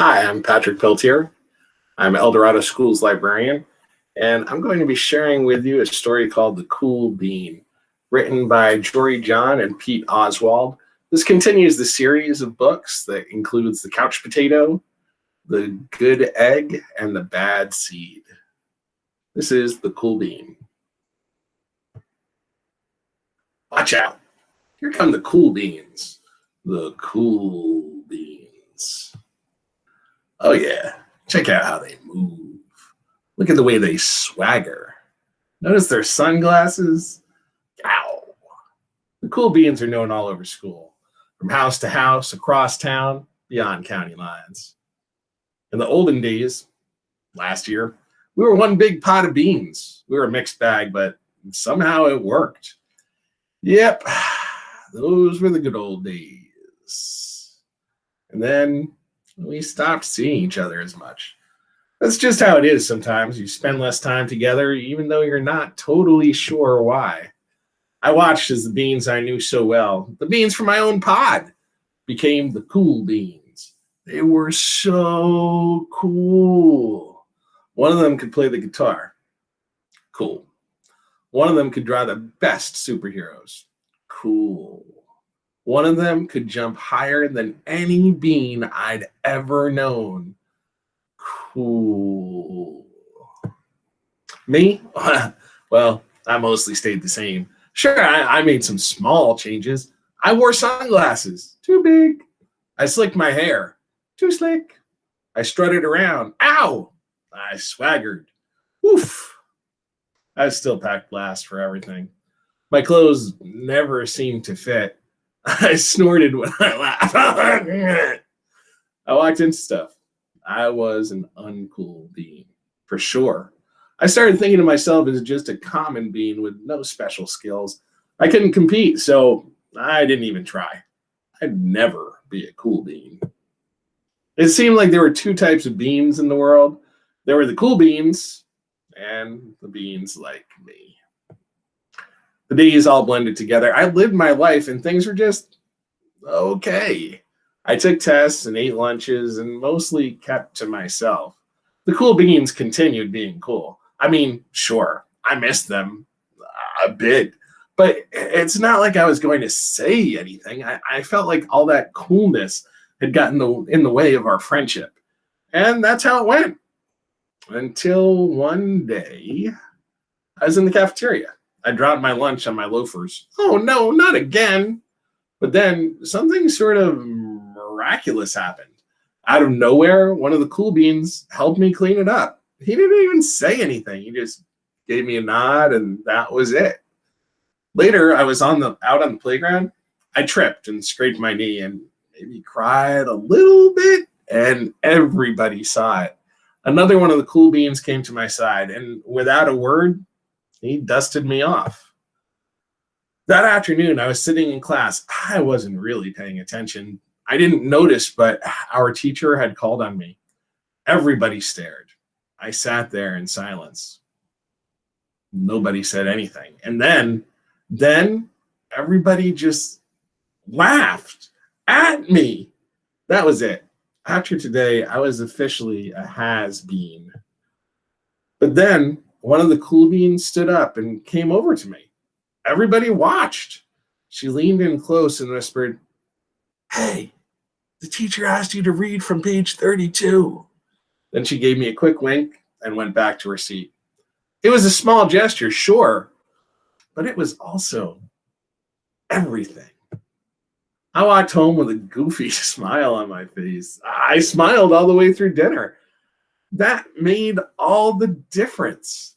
Hi, I'm Patrick Peltier. I'm Eldorado School's librarian, and I'm going to be sharing with you a story called The Cool Bean, written by Jory John and Pete Oswald. This continues the series of books that includes The Couch Potato, The Good Egg, and The Bad Seed. This is The Cool Bean. Watch out. Here come the cool beans. The cool beans. Oh, yeah. Check out how they move. Look at the way they swagger. Notice their sunglasses? Ow. The cool beans are known all over school, from house to house, across town, beyond county lines. In the olden days, last year, we were one big pot of beans. We were a mixed bag, but somehow it worked. Yep, those were the good old days. And then we stopped seeing each other as much. That's just how it is sometimes. You spend less time together, even though you're not totally sure why. I watched as the beans I knew so well, the beans from my own pod, became the cool beans. They were so cool. One of them could play the guitar. Cool. One of them could draw the best superheroes. Cool. One of them could jump higher than any bean I'd ever known. Cool. Me? Well, I mostly stayed the same. Sure, I made some small changes. I wore sunglasses. Too big. I slicked my hair. Too slick. I strutted around. Ow! I swaggered. Oof. I still packed last for everything. My clothes never seemed to fit. I snorted when I laughed. I walked into stuff. I was an uncool bean, for sure. I started thinking of myself as just a common bean with no special skills. I couldn't compete, so I didn't even try. I'd never be a cool bean. It seemed like there were two types of beans in the world. There were the cool beans and the beans like me. The days all blended together. I lived my life and things were just okay. I took tests and ate lunches and mostly kept to myself. The cool beans continued being cool. I mean, sure, I missed them a bit, but it's not like I was going to say anything. I felt like all that coolness had gotten in the way of our friendship. And that's how it went. Until one day, I was in the cafeteria. I dropped my lunch on my loafers. Oh no, not again. But then something sort of miraculous happened. Out of nowhere, one of the cool beans helped me clean it up. He didn't even say anything. He just gave me a nod and that was it. Later, I was out on the playground. I tripped and scraped my knee and maybe cried a little bit, and everybody saw it. Another one of the cool beans came to my side, and without a word, he dusted me off. That afternoon, I was sitting in class. I wasn't really paying attention. I didn't notice, but our teacher had called on me. Everybody stared. I sat there in silence. Nobody said anything. And then everybody just laughed at me. That was it. After today, I was officially a has-been. But then one of the cool beans stood up and came over to me. Everybody watched. She leaned in close and whispered, "Hey, the teacher asked you to read from page 32. Then she gave me a quick wink and went back to her seat. It was a small gesture, sure, but it was also everything. I walked home with a goofy smile on my face. I smiled all the way through dinner. That made all the difference.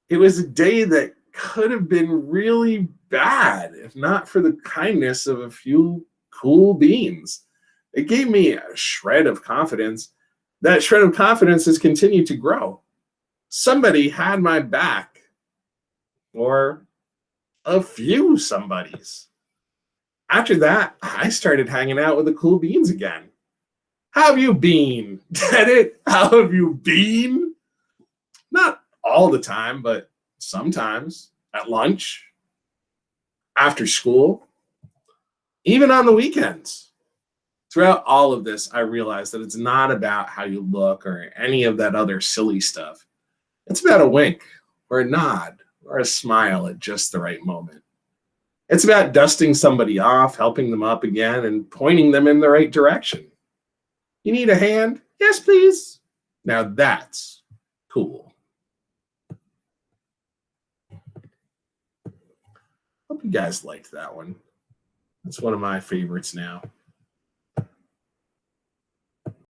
It was a day that could have been really bad if not for the kindness of a few cool beans. It gave me a shred of confidence. That shred of confidence has continued to grow. Somebody had my back, or a few somebodies. After that, I started hanging out with the cool beans again. How have you been? Get it? How have you been? Not all the time, but sometimes at lunch, after school, even on the weekends. Throughout all of this, I realized that it's not about how you look or any of that other silly stuff. It's about a wink or a nod or a smile at just the right moment. It's about dusting somebody off, helping them up again, and pointing them in the right direction. You need a hand? Yes, please. Now that's cool. Hope you guys liked that one. That's one of my favorites now.